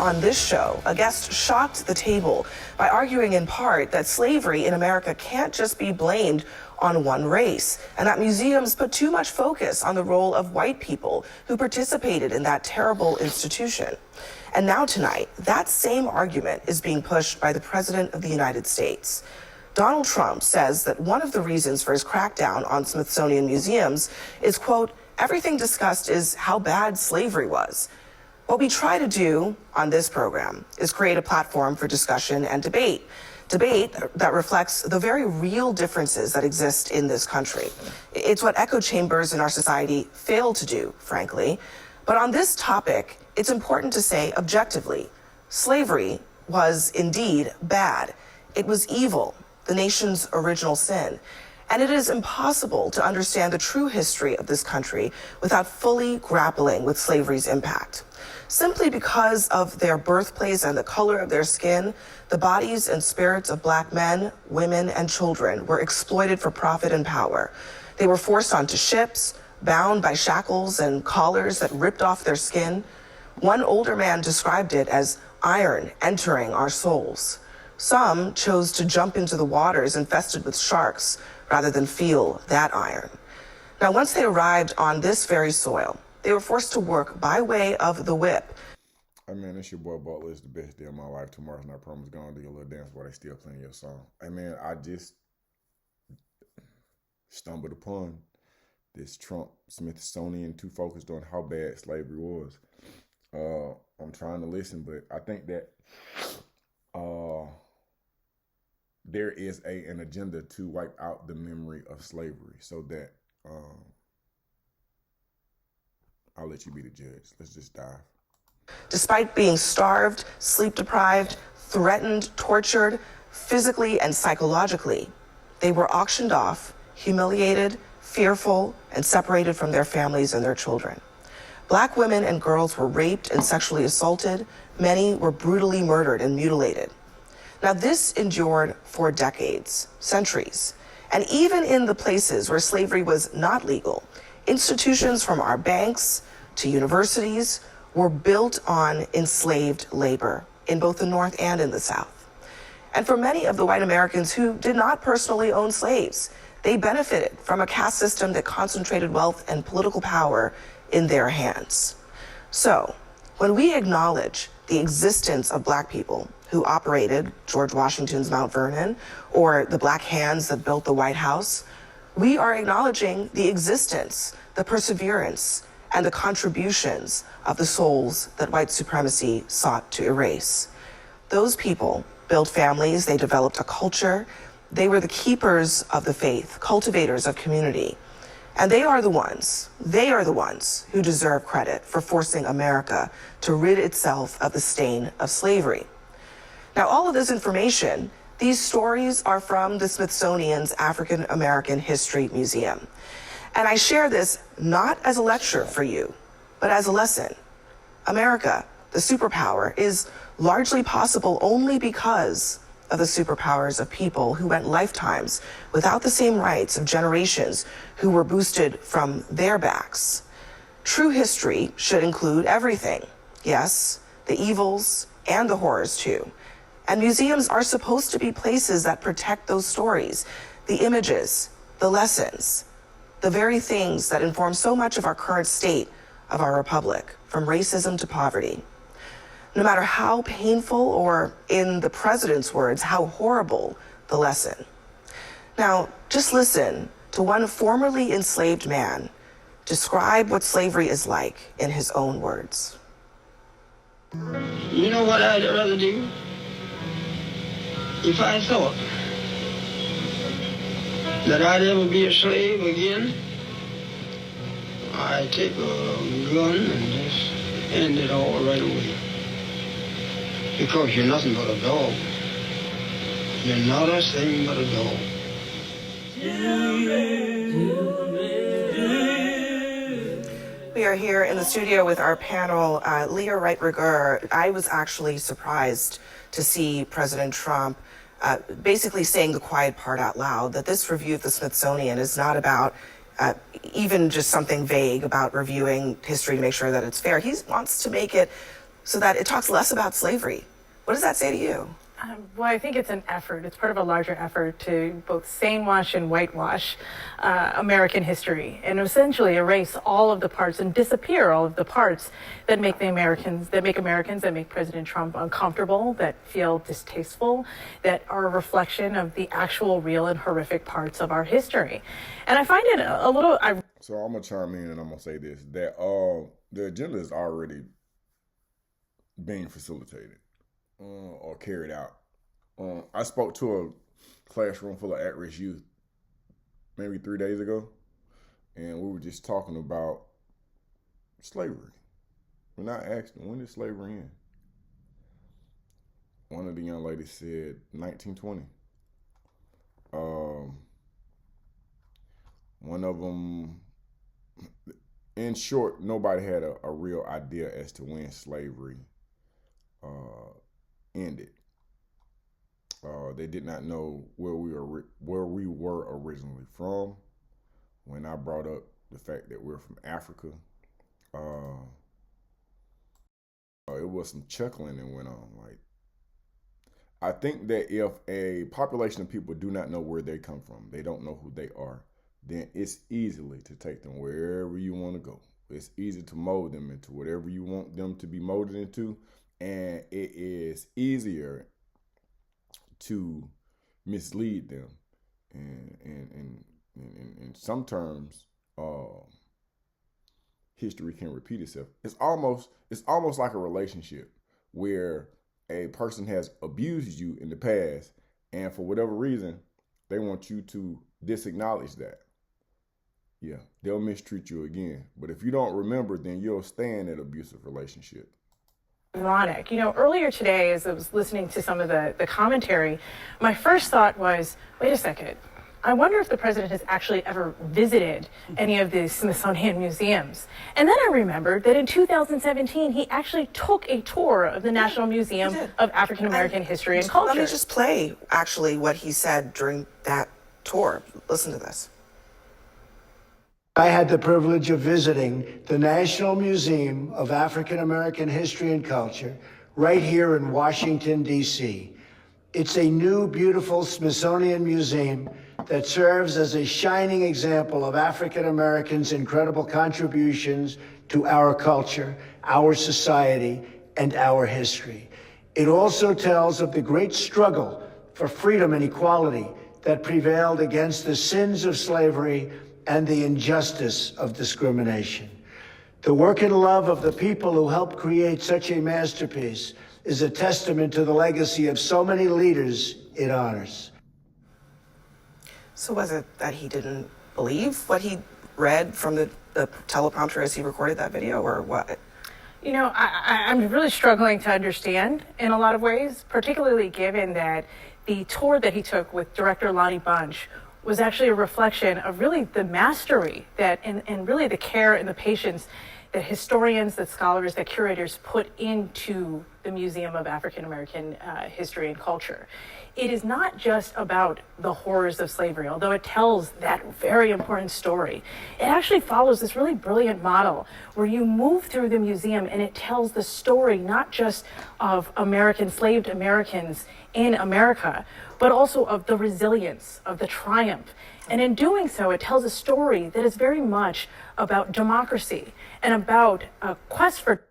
on this show, a guest shocked the table by arguing in part that slavery in America can't just be blamed on one race, and that museums put too much focus on the role of white people who participated in that terrible institution. And now tonight, that same argument is being pushed by the President of the United States. Donald Trump says that one of the reasons for his crackdown on Smithsonian museums is, quote, everything discussed is how bad slavery was. What we try to do on this program is create a platform for discussion and debate that reflects the very real differences that exist in this country. It's what echo chambers in our society fail to do, frankly. But on this topic, it's important to say objectively, slavery was indeed bad. It was evil, the nation's original sin. And it is impossible to understand the true history of this country without fully grappling with slavery's impact. Simply because of their birthplace and the color of their skin, the bodies and spirits of Black men, women, and children were exploited for profit and power. They were forced onto ships, bound by shackles and collars that ripped off their skin. One older man described it as iron entering our souls. Some chose to jump into the waters infested with sharks rather than feel that iron. Now, once they arrived on this very soil, they were forced to work by way of the whip. Hey man, it's your boy Butler. It's the best day of my life. Tomorrow's not promised. Go and do your little dance while they still playing your song. Hey man, I just stumbled upon this Trump Smithsonian too focused on how bad slavery was. I'm trying to listen, but I think that there is an agenda to wipe out the memory of slavery, so that I'll let you be the judge. Let's just dive. Despite being starved, sleep deprived, threatened, tortured, physically and psychologically, they were auctioned off, humiliated, fearful, and separated from their families and their children. Black women and girls were raped and sexually assaulted. Many were brutally murdered and mutilated. Now, this endured for decades, centuries. And even in the places where slavery was not legal, institutions from our banks to universities were built on enslaved labor in both the North and in the South. And for many of the white Americans who did not personally own slaves, they benefited from a caste system that concentrated wealth and political power in their hands. So, when we acknowledge the existence of Black people who operated George Washington's Mount Vernon or the Black hands that built the White House, we are acknowledging the existence, the perseverance, and the contributions of the souls that white supremacy sought to erase. Those people built families, they developed a culture, they were the keepers of the faith, cultivators of community. And they are the ones who deserve credit for forcing America to rid itself of the stain of slavery. Now, all of this information, these stories are from the Smithsonian's African American History Museum. And I share this not as a lecture for you, but as a lesson. America, the superpower, is largely possible only because of the superpowers of people who went lifetimes without the same rights of generations who were boosted from their backs. True history should include everything. Yes, the evils and the horrors too. And museums are supposed to be places that protect those stories, the images, the lessons, the very things that inform so much of our current state of our republic, from racism to poverty. No matter how painful, or in the president's words, how horrible the lesson. Now, just listen to one formerly enslaved man describe what slavery is like in his own words. You know what I'd rather do? If I thought that I'd ever be a slave again, I'd take a gun and just end it all right away. Because you're nothing but a dog. You're not a thing but a dog. We are here in the studio with our panel, Leah Wright Rigueur. I was actually surprised to see President Trump basically saying the quiet part out loud, that this review of the Smithsonian is not about even just something vague about reviewing history to make sure that it's fair. He wants to make it so that it talks less about slavery. What does that say to you? Well, I think it's an effort. It's part of a larger effort to both stainwash and whitewash American history and essentially erase all of the parts and disappear all of the parts that make Americans, that make President Trump uncomfortable, that feel distasteful, that are a reflection of the actual real and horrific parts of our history. And I find it a little... So I'm going to chime in and I'm going to say this, that the agenda is already being facilitated. Or carried out. I spoke to a classroom full of at-risk youth maybe 3 days ago, and we were just talking about slavery. We're not asking, when did slavery end? One of the young ladies said 1920. One of them, in short, nobody had a real idea as to when slavery ended. They did not know where we were originally from. When I brought up the fact that we're from Africa, it was some chuckling that went on. Like, I think that if a population of people do not know where they come from, they don't know who they are, then it's easily to take them wherever you want to go. It's easy to mold them into whatever you want them to be molded into. And it is easier to mislead them. And in some terms, history can repeat itself. It's almost like a relationship where a person has abused you in the past, and for whatever reason, they want you to disacknowledge that. Yeah, they'll mistreat you again. But if you don't remember, then you'll stay in that abusive relationship. Ironic. You know, earlier today, as I was listening to some of the commentary, my first thought was, wait a second, I wonder if the president has actually ever visited any of the Smithsonian museums. And then I remembered that in 2017, he actually took a tour of the National Museum of African American History and Culture. Let me just play, actually, what he said during that tour. Listen to this. I had the privilege of visiting the National Museum of African American History and Culture right here in Washington, D.C. It's a new, beautiful Smithsonian museum that serves as a shining example of African Americans' incredible contributions to our culture, our society, and our history. It also tells of the great struggle for freedom and equality that prevailed against the sins of slavery and the injustice of discrimination. The work and love of the people who helped create such a masterpiece is a testament to the legacy of so many leaders it honors. So was it that he didn't believe what he read from the teleprompter as he recorded that video, or what? You know, I'm really struggling to understand in a lot of ways, particularly given that the tour that he took with director Lonnie Bunch was actually a reflection of really the mastery that and really the care and the patience that historians, that scholars, that curators put into the Museum of African American History and Culture. It is not just about the horrors of slavery, although it tells that very important story. It actually follows this really brilliant model where you move through the museum and it tells the story not just of enslaved Americans in America, but also of the resilience, of the triumph. And in doing so, it tells a story that is very much about democracy and about a quest for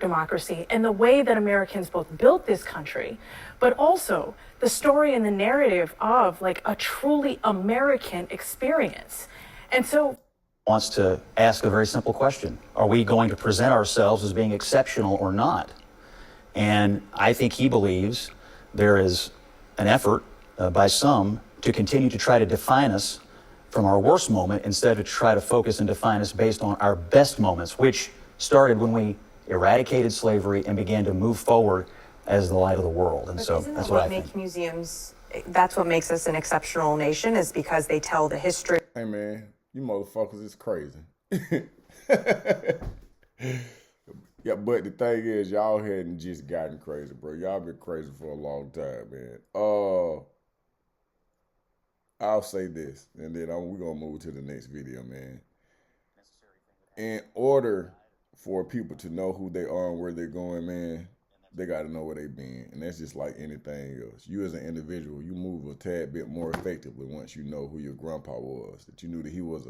democracy and the way that Americans both built this country, but also the story and the narrative of like a truly American experience. And so wants to ask a very simple question. Are we going to present ourselves as being exceptional or not? And I think he believes there is an effort by some to continue to try to define us from our worst moment instead of try to focus and define us based on our best moments, which started when we eradicated slavery and began to move forward as the light of the world. And so that's what I think. Museums, that's what makes us an exceptional nation, is because they tell the history. Hey man, you motherfuckers is crazy. Yeah, but the thing is, y'all hadn't just gotten crazy, bro. Y'all been crazy for a long time, man. I'll say this, and then we're gonna move to the next video, man. In order for people to know who they are and where they're going, man, they got to know where they've been. And that's just like anything else. You as an individual, you move a tad bit more effectively once you know who your grandpa was, that you knew that he was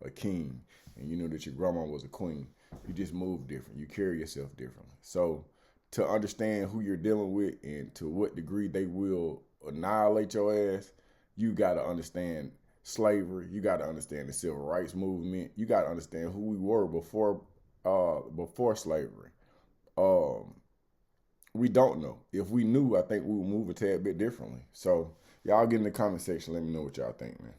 a king, and you knew that your grandma was a queen. You just move different. You carry yourself differently. So to understand who you're dealing with and to what degree they will annihilate your ass, you got to understand slavery. You got to understand the civil rights movement. You got to understand who we were before slavery. We don't know. If we knew, I think we would move a tad bit differently. So y'all get in the comment section. Let me know what y'all think, man.